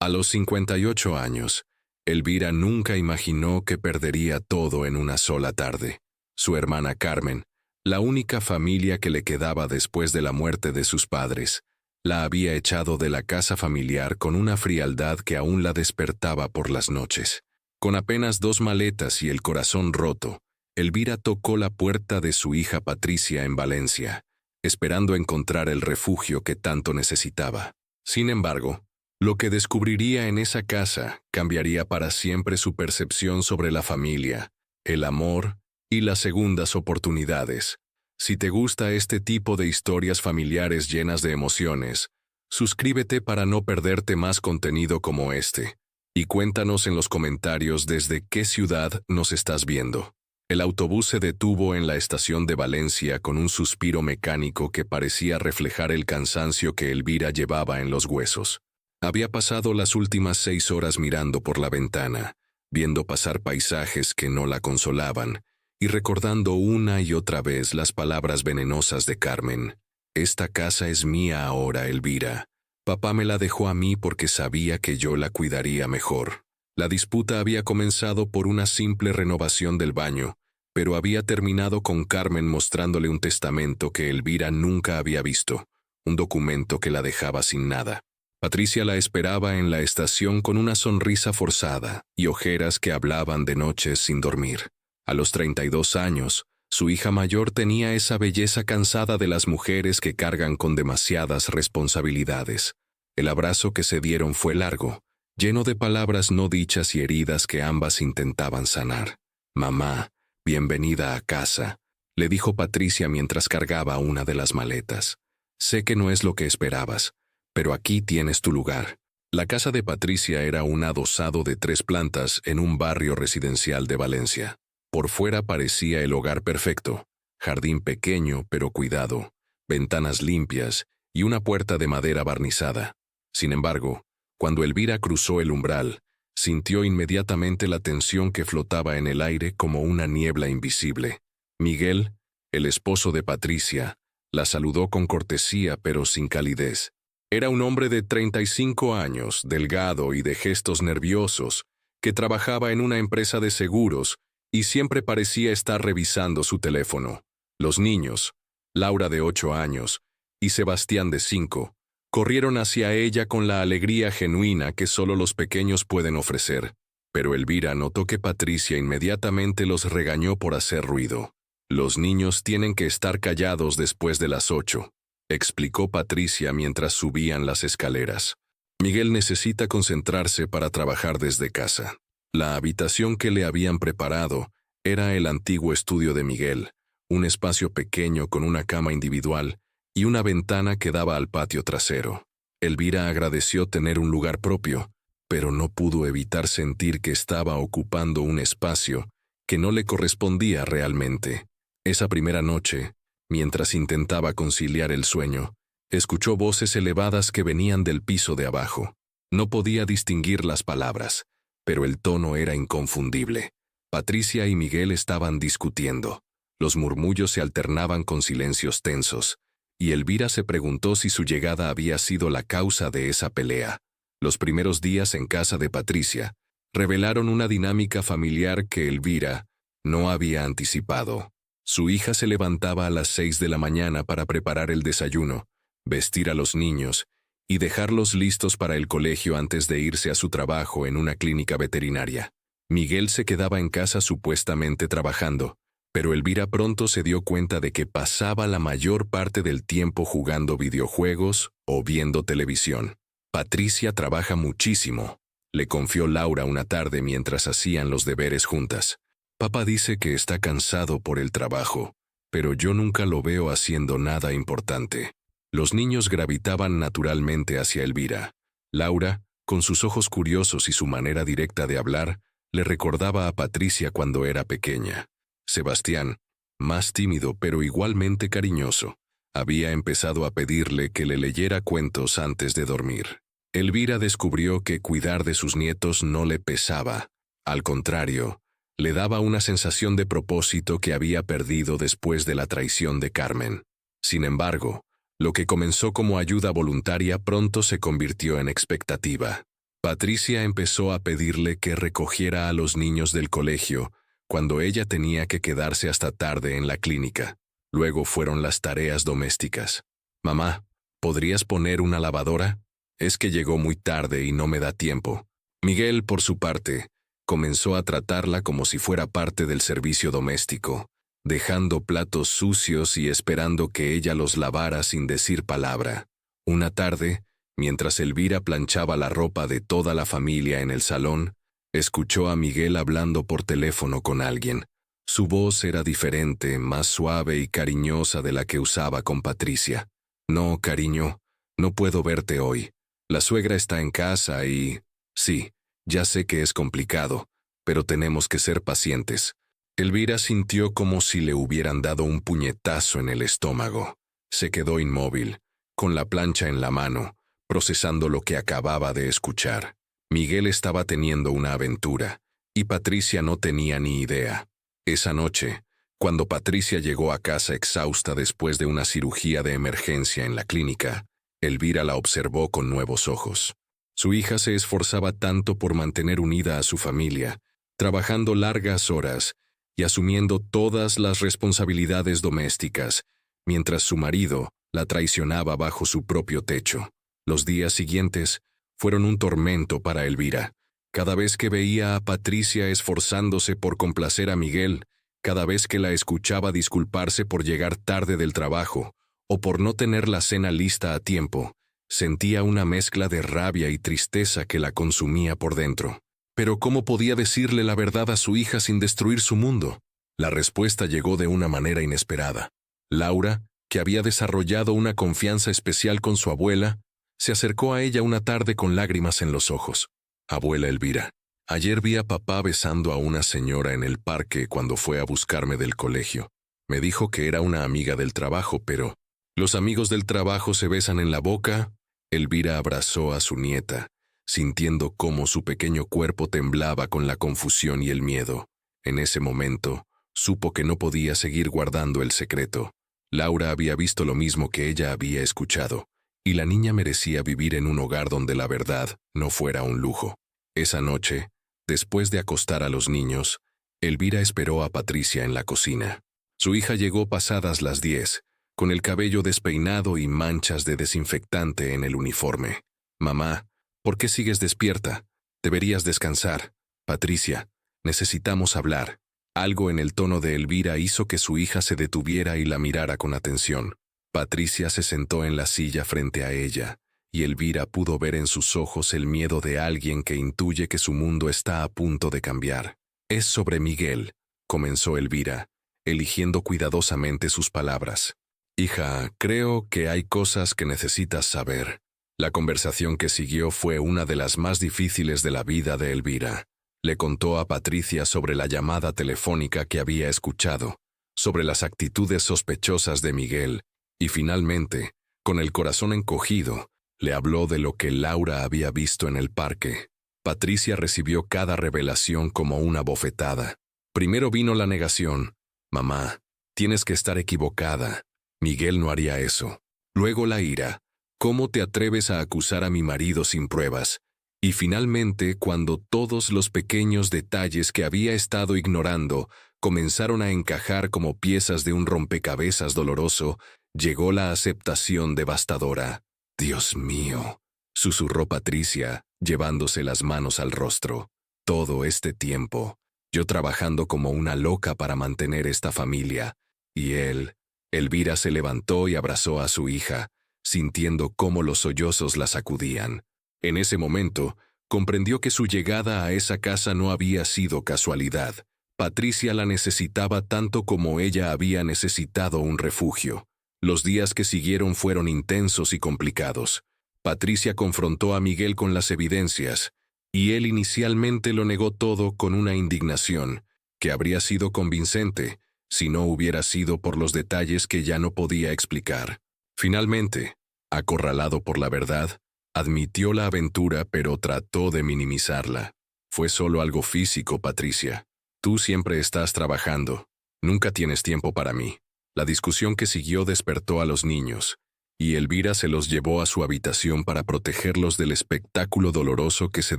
A los 58 años, Elvira nunca imaginó que perdería todo en una sola tarde. Su hermana Carmen, la única familia que le quedaba después de la muerte de sus padres, la había echado de la casa familiar con una frialdad que aún la despertaba por las noches. Con apenas 2 maletas y el corazón roto, Elvira tocó la puerta de su hija Patricia en Valencia, esperando encontrar el refugio que tanto necesitaba. Sin embargo, lo que descubriría en esa casa cambiaría para siempre su percepción sobre la familia, el amor y las segundas oportunidades. Si te gusta este tipo de historias familiares llenas de emociones, suscríbete para no perderte más contenido como este. Y cuéntanos en los comentarios desde qué ciudad nos estás viendo. El autobús se detuvo en la estación de Valencia con un suspiro mecánico que parecía reflejar el cansancio que Elvira llevaba en los huesos. Había pasado las últimas 6 horas mirando por la ventana, viendo pasar paisajes que no la consolaban, y recordando una y otra vez las palabras venenosas de Carmen. Esta casa es mía ahora, Elvira. Papá me la dejó a mí porque sabía que yo la cuidaría mejor. La disputa había comenzado por una simple renovación del baño, pero había terminado con Carmen mostrándole un testamento que Elvira nunca había visto, un documento que la dejaba sin nada. Patricia la esperaba en la estación con una sonrisa forzada y ojeras que hablaban de noches sin dormir. A los 32 años, su hija mayor tenía esa belleza cansada de las mujeres que cargan con demasiadas responsabilidades. El abrazo que se dieron fue largo, lleno de palabras no dichas y heridas que ambas intentaban sanar. «Mamá, bienvenida a casa», le dijo Patricia mientras cargaba una de las maletas. «Sé que no es lo que esperabas, pero aquí tienes tu lugar». La casa de Patricia era un adosado de 3 plantas en un barrio residencial de Valencia. Por fuera parecía el hogar perfecto, jardín pequeño pero cuidado, ventanas limpias y una puerta de madera barnizada. Sin embargo, cuando Elvira cruzó el umbral, sintió inmediatamente la tensión que flotaba en el aire como una niebla invisible. Miguel, el esposo de Patricia, la saludó con cortesía pero sin calidez. Era un hombre de 35 años, delgado y de gestos nerviosos, que trabajaba en una empresa de seguros y siempre parecía estar revisando su teléfono. Los niños, Laura de 8 años y Sebastián de 5, corrieron hacia ella con la alegría genuina que solo los pequeños pueden ofrecer, pero Elvira notó que Patricia inmediatamente los regañó por hacer ruido. «Los niños tienen que estar callados después de las 8», explicó Patricia mientras subían las escaleras. «Miguel necesita concentrarse para trabajar desde casa». La habitación que le habían preparado era el antiguo estudio de Miguel, un espacio pequeño con una cama individual y una ventana que daba al patio trasero. Elvira agradeció tener un lugar propio, pero no pudo evitar sentir que estaba ocupando un espacio que no le correspondía realmente. Esa primera noche, mientras intentaba conciliar el sueño, escuchó voces elevadas que venían del piso de abajo. No podía distinguir las palabras, pero el tono era inconfundible. Patricia y Miguel estaban discutiendo. Los murmullos se alternaban con silencios tensos, y Elvira se preguntó si su llegada había sido la causa de esa pelea. Los primeros días en casa de Patricia revelaron una dinámica familiar que Elvira no había anticipado. Su hija se levantaba a las 6 de la mañana para preparar el desayuno, vestir a los niños y dejarlos listos para el colegio antes de irse a su trabajo en una clínica veterinaria. Miguel se quedaba en casa supuestamente trabajando, pero Elvira pronto se dio cuenta de que pasaba la mayor parte del tiempo jugando videojuegos o viendo televisión. «Patricia trabaja muchísimo», le confió Laura una tarde mientras hacían los deberes juntas. «Papá dice que está cansado por el trabajo, pero yo nunca lo veo haciendo nada importante». Los niños gravitaban naturalmente hacia Elvira. Laura, con sus ojos curiosos y su manera directa de hablar, le recordaba a Patricia cuando era pequeña. Sebastián, más tímido pero igualmente cariñoso, había empezado a pedirle que le leyera cuentos antes de dormir. Elvira descubrió que cuidar de sus nietos no le pesaba. Al contrario, le daba una sensación de propósito que había perdido después de la traición de Carmen. Sin embargo, lo que comenzó como ayuda voluntaria pronto se convirtió en expectativa. Patricia empezó a pedirle que recogiera a los niños del colegio cuando ella tenía que quedarse hasta tarde en la clínica. Luego fueron las tareas domésticas. «Mamá, ¿podrías poner una lavadora? Es que llegó muy tarde y no me da tiempo». Miguel, por su parte, comenzó a tratarla como si fuera parte del servicio doméstico, dejando platos sucios y esperando que ella los lavara sin decir palabra. Una tarde, mientras Elvira planchaba la ropa de toda la familia en el salón, escuchó a Miguel hablando por teléfono con alguien. Su voz era diferente, más suave y cariñosa de la que usaba con Patricia. «No, cariño, no puedo verte hoy. La suegra está en casa y... Sí, ya sé que es complicado, pero tenemos que ser pacientes». Elvira sintió como si le hubieran dado un puñetazo en el estómago. Se quedó inmóvil, con la plancha en la mano, procesando lo que acababa de escuchar. Miguel estaba teniendo una aventura, y Patricia no tenía ni idea. Esa noche, cuando Patricia llegó a casa exhausta después de una cirugía de emergencia en la clínica, Elvira la observó con nuevos ojos. Su hija se esforzaba tanto por mantener unida a su familia, trabajando largas horas y asumiendo todas las responsabilidades domésticas, mientras su marido la traicionaba bajo su propio techo. Los días siguientes fueron un tormento para Elvira. Cada vez que veía a Patricia esforzándose por complacer a Miguel, cada vez que la escuchaba disculparse por llegar tarde del trabajo o por no tener la cena lista a tiempo, sentía una mezcla de rabia y tristeza que la consumía por dentro. Pero ¿cómo podía decirle la verdad a su hija sin destruir su mundo? La respuesta llegó de una manera inesperada. Laura, que había desarrollado una confianza especial con su abuela, se acercó a ella una tarde con lágrimas en los ojos. «Abuela Elvira, ayer vi a papá besando a una señora en el parque cuando fue a buscarme del colegio. Me dijo que era una amiga del trabajo, pero ¿los amigos del trabajo se besan en la boca?» Elvira abrazó a su nieta, sintiendo cómo su pequeño cuerpo temblaba con la confusión y el miedo. En ese momento, supo que no podía seguir guardando el secreto. Laura había visto lo mismo que ella había escuchado, y la niña merecía vivir en un hogar donde la verdad no fuera un lujo. Esa noche, después de acostar a los niños, Elvira esperó a Patricia en la cocina. Su hija llegó pasadas las 10, con el cabello despeinado y manchas de desinfectante en el uniforme. «Mamá, ¿por qué sigues despierta? Deberías descansar. Patricia, necesitamos hablar». Algo en el tono de Elvira hizo que su hija se detuviera y la mirara con atención. Patricia se sentó en la silla frente a ella, y Elvira pudo ver en sus ojos el miedo de alguien que intuye que su mundo está a punto de cambiar. «Es sobre Miguel», comenzó Elvira, eligiendo cuidadosamente sus palabras. «Hija, creo que hay cosas que necesitas saber». La conversación que siguió fue una de las más difíciles de la vida de Elvira. Le contó a Patricia sobre la llamada telefónica que había escuchado, sobre las actitudes sospechosas de Miguel, y finalmente, con el corazón encogido, le habló de lo que Laura había visto en el parque. Patricia recibió cada revelación como una bofetada. Primero vino la negación. «Mamá, tienes que estar equivocada. Miguel no haría eso». Luego la ira. «¿Cómo te atreves a acusar a mi marido sin pruebas?» Y finalmente, cuando todos los pequeños detalles que había estado ignorando comenzaron a encajar como piezas de un rompecabezas doloroso, llegó la aceptación devastadora. «Dios mío», susurró Patricia, llevándose las manos al rostro. «Todo este tiempo, yo trabajando como una loca para mantener esta familia, y él...» Elvira se levantó y abrazó a su hija, sintiendo cómo los sollozos la sacudían. En ese momento, comprendió que su llegada a esa casa no había sido casualidad. Patricia la necesitaba tanto como ella había necesitado un refugio. Los días que siguieron fueron intensos y complicados. Patricia confrontó a Miguel con las evidencias, y él inicialmente lo negó todo con una indignación, que habría sido convincente si no hubiera sido por los detalles que ya no podía explicar. Finalmente, acorralado por la verdad, admitió la aventura pero trató de minimizarla. «Fue solo algo físico, Patricia. Tú siempre estás trabajando. Nunca tienes tiempo para mí». La discusión que siguió despertó a los niños, y Elvira se los llevó a su habitación para protegerlos del espectáculo doloroso que se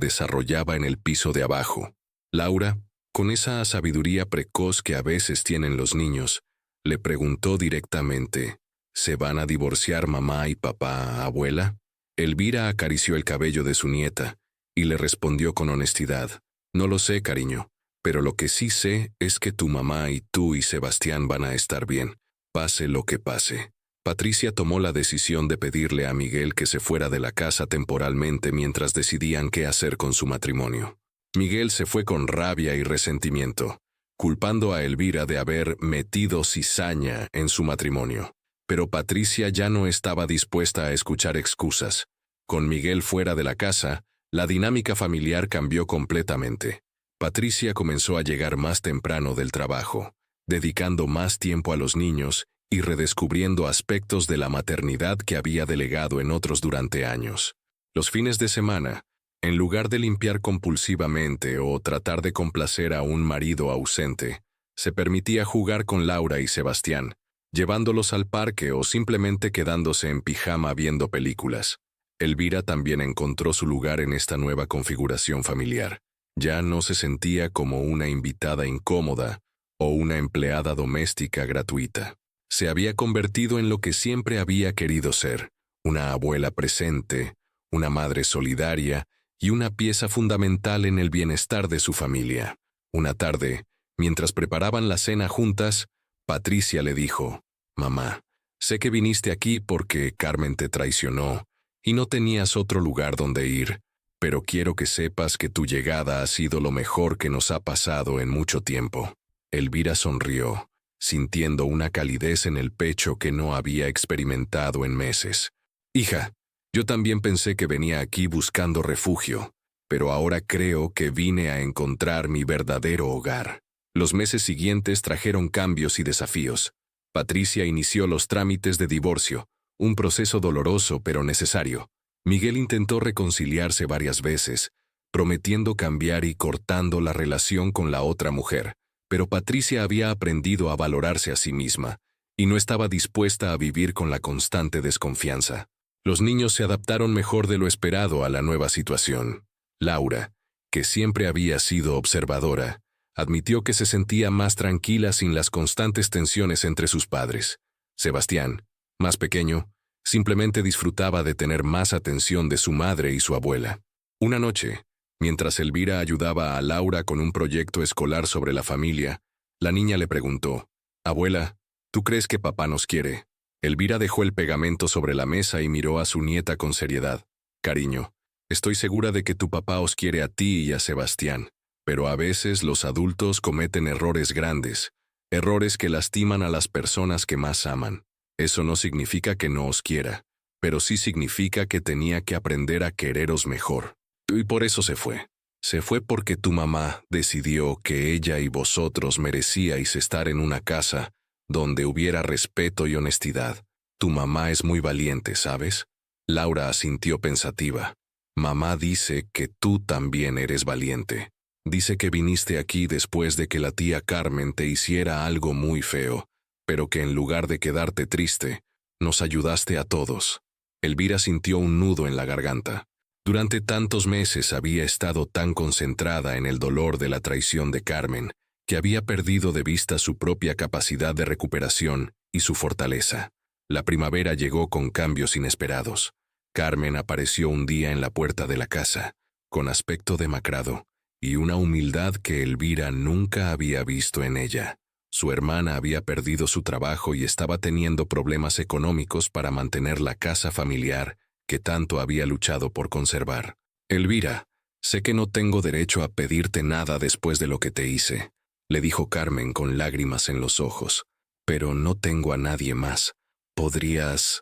desarrollaba en el piso de abajo. Laura, con esa sabiduría precoz que a veces tienen los niños, le preguntó directamente, ¿se van a divorciar mamá y papá, abuela? Elvira acarició el cabello de su nieta y le respondió con honestidad, no lo sé, cariño, pero lo que sí sé es que tu mamá y tú y Sebastián van a estar bien, pase lo que pase. Patricia tomó la decisión de pedirle a Miguel que se fuera de la casa temporalmente mientras decidían qué hacer con su matrimonio. Miguel se fue con rabia y resentimiento, culpando a Elvira de haber metido cizaña en su matrimonio. Pero Patricia ya no estaba dispuesta a escuchar excusas. Con Miguel fuera de la casa, la dinámica familiar cambió completamente. Patricia comenzó a llegar más temprano del trabajo, dedicando más tiempo a los niños y redescubriendo aspectos de la maternidad que había delegado en otros durante años. Los fines de semana, en lugar de limpiar compulsivamente o tratar de complacer a un marido ausente, se permitía jugar con Laura y Sebastián, llevándolos al parque o simplemente quedándose en pijama viendo películas. Elvira también encontró su lugar en esta nueva configuración familiar. Ya no se sentía como una invitada incómoda o una empleada doméstica gratuita. Se había convertido en lo que siempre había querido ser, una abuela presente, una madre solidaria y una pieza fundamental en el bienestar de su familia. Una tarde, mientras preparaban la cena juntas, Patricia le dijo, «Mamá, sé que viniste aquí porque Carmen te traicionó y no tenías otro lugar donde ir, pero quiero que sepas que tu llegada ha sido lo mejor que nos ha pasado en mucho tiempo». Elvira sonrió, sintiendo una calidez en el pecho que no había experimentado en meses. «Hija, yo también pensé que venía aquí buscando refugio, pero ahora creo que vine a encontrar mi verdadero hogar». Los meses siguientes trajeron cambios y desafíos. Patricia inició los trámites de divorcio, un proceso doloroso pero necesario. Miguel intentó reconciliarse varias veces, prometiendo cambiar y cortando la relación con la otra mujer. Pero Patricia había aprendido a valorarse a sí misma, y no estaba dispuesta a vivir con la constante desconfianza. Los niños se adaptaron mejor de lo esperado a la nueva situación. Laura, que siempre había sido observadora, admitió que se sentía más tranquila sin las constantes tensiones entre sus padres. Sebastián, más pequeño, simplemente disfrutaba de tener más atención de su madre y su abuela. Una noche, mientras Elvira ayudaba a Laura con un proyecto escolar sobre la familia, la niña le preguntó, «Abuela, ¿tú crees que papá nos quiere?» Elvira dejó el pegamento sobre la mesa y miró a su nieta con seriedad. «Cariño, estoy segura de que tu papá os quiere a ti y a Sebastián, pero a veces los adultos cometen errores grandes, errores que lastiman a las personas que más aman. Eso no significa que no os quiera, pero sí significa que tenía que aprender a quereros mejor. Y por eso se fue. Se fue porque tu mamá decidió que ella y vosotros merecíais estar en una casa donde hubiera respeto y honestidad. Tu mamá es muy valiente, ¿sabes?» Laura asintió pensativa. «Mamá dice que tú también eres valiente. Dice que viniste aquí después de que la tía Carmen te hiciera algo muy feo, pero que en lugar de quedarte triste, nos ayudaste a todos». Elvira sintió un nudo en la garganta. Durante tantos meses había estado tan concentrada en el dolor de la traición de Carmen, que había perdido de vista su propia capacidad de recuperación y su fortaleza. La primavera llegó con cambios inesperados. Carmen apareció un día en la puerta de la casa, con aspecto demacrado, y una humildad que Elvira nunca había visto en ella. Su hermana había perdido su trabajo y estaba teniendo problemas económicos para mantener la casa familiar que tanto había luchado por conservar. «Elvira, sé que no tengo derecho a pedirte nada después de lo que te hice», le dijo Carmen con lágrimas en los ojos, «pero no tengo a nadie más. ¿Podrías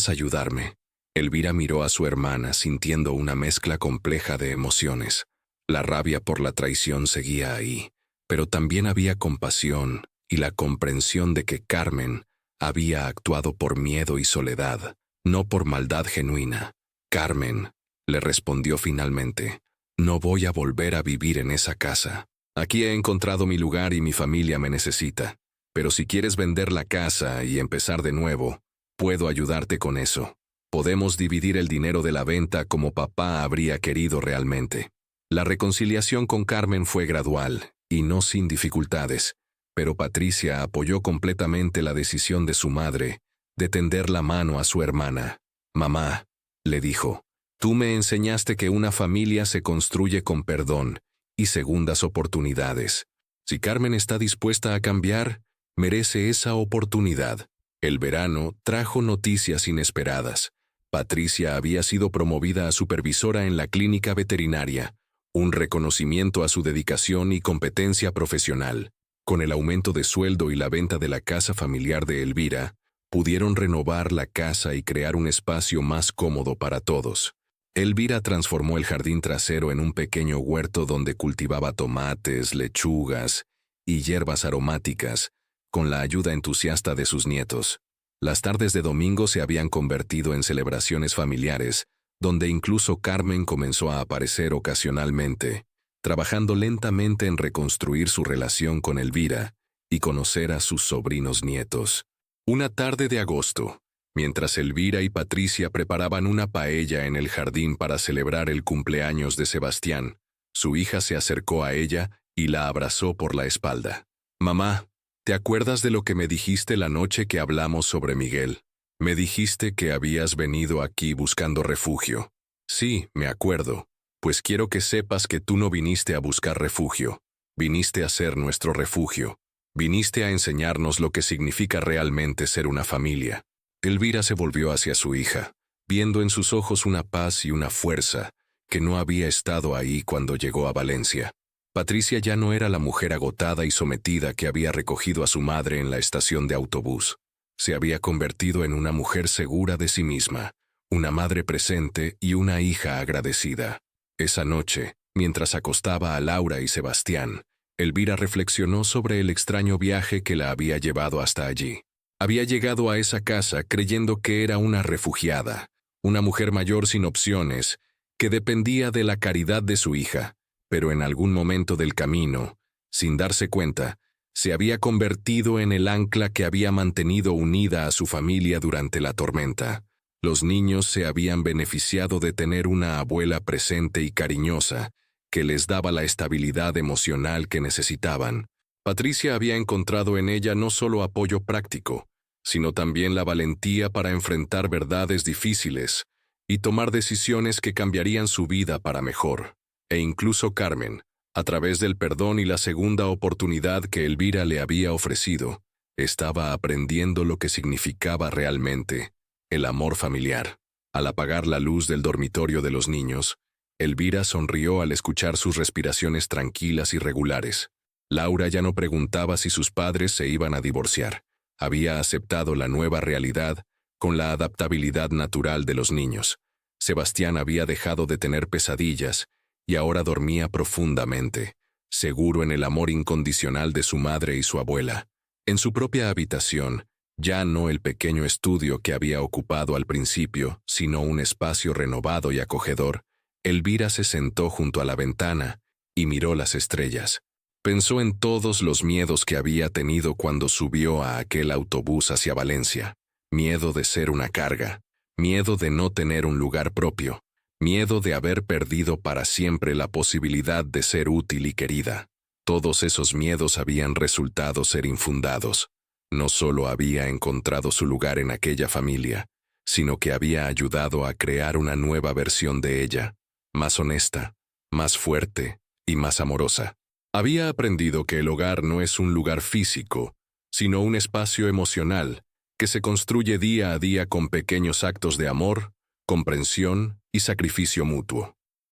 ayudarme?» Elvira miró a su hermana sintiendo una mezcla compleja de emociones. La rabia por la traición seguía ahí, pero también había compasión y la comprensión de que Carmen había actuado por miedo y soledad, no por maldad genuina. «Carmen», le respondió finalmente, «no voy a volver a vivir en esa casa. Aquí he encontrado mi lugar y mi familia me necesita. Pero si quieres vender la casa y empezar de nuevo, Puedo ayudarte con eso. Podemos dividir el dinero de la venta como papá habría querido realmente. La reconciliación con Carmen fue gradual y no sin dificultades, pero Patricia apoyó completamente la decisión de su madre de tender la mano a su hermana. Mamá, le dijo, tú me enseñaste que una familia se construye con perdón y segundas oportunidades. Si Carmen está dispuesta a cambiar, merece esa oportunidad. El verano trajo noticias inesperadas. Patricia había sido promovida a supervisora en la clínica veterinaria, un reconocimiento a su dedicación y competencia profesional. Con el aumento de sueldo y la venta de la casa familiar de Elvira, pudieron renovar la casa y crear un espacio más cómodo para todos. Elvira transformó el jardín trasero en un pequeño huerto donde cultivaba tomates, lechugas y hierbas aromáticas, con la ayuda entusiasta de sus nietos. Las tardes de domingo se habían convertido en celebraciones familiares, donde incluso Carmen comenzó a aparecer ocasionalmente, trabajando lentamente en reconstruir su relación con Elvira y conocer a sus sobrinos nietos. Una tarde de agosto, mientras Elvira y Patricia preparaban una paella en el jardín para celebrar el cumpleaños de Sebastián, su hija se acercó a ella y la abrazó por la espalda. Mamá, ¿te acuerdas de lo que me dijiste la noche que hablamos sobre Miguel? Me dijiste que habías venido aquí buscando refugio. Sí, me acuerdo. Pues quiero que sepas que tú no viniste a buscar refugio. Viniste a ser nuestro refugio. Viniste a enseñarnos lo que significa realmente ser una familia. Elvira se volvió hacia su hija, viendo en sus ojos una paz y una fuerza que no había estado ahí cuando llegó a Valencia. Patricia ya no era la mujer agotada y sometida que había recogido a su madre en la estación de autobús. Se había convertido en una mujer segura de sí misma, una madre presente y una hija agradecida. Esa noche, mientras acostaba a Laura y Sebastián, Elvira reflexionó sobre el extraño viaje que la había llevado hasta allí. Había llegado a esa casa creyendo que era una refugiada, una mujer mayor sin opciones, que dependía de la caridad de su hija, pero en algún momento del camino, sin darse cuenta, se había convertido en el ancla que había mantenido unida a su familia durante la tormenta. Los niños se habían beneficiado de tener una abuela presente y cariñosa, que les daba la estabilidad emocional que necesitaban. Patricia había encontrado en ella no solo apoyo práctico, sino también la valentía para enfrentar verdades difíciles y tomar decisiones que cambiarían su vida para mejor. E incluso Carmen, a través del perdón y la segunda oportunidad que Elvira le había ofrecido, estaba aprendiendo lo que significaba realmente el amor familiar. Al apagar la luz del dormitorio de los niños, Elvira sonrió al escuchar sus respiraciones tranquilas y regulares. Laura ya no preguntaba si sus padres se iban a divorciar. Había aceptado la nueva realidad con la adaptabilidad natural de los niños. Sebastián había dejado de tener pesadillas y ahora dormía profundamente, seguro en el amor incondicional de su madre y su abuela. En su propia habitación, ya no el pequeño estudio que había ocupado al principio, sino un espacio renovado y acogedor, Elvira se sentó junto a la ventana y miró las estrellas. Pensó en todos los miedos que había tenido cuando subió a aquel autobús hacia Valencia. Miedo de ser una carga, miedo de no tener un lugar propio, miedo de haber perdido para siempre la posibilidad de ser útil y querida. Todos esos miedos habían resultado ser infundados. No solo había encontrado su lugar en aquella familia, sino que había ayudado a crear una nueva versión de ella, más honesta, más fuerte y más amorosa. Había aprendido que el hogar no es un lugar físico, sino un espacio emocional que se construye día a día con pequeños actos de amor, comprensión y sacrificio mutuo.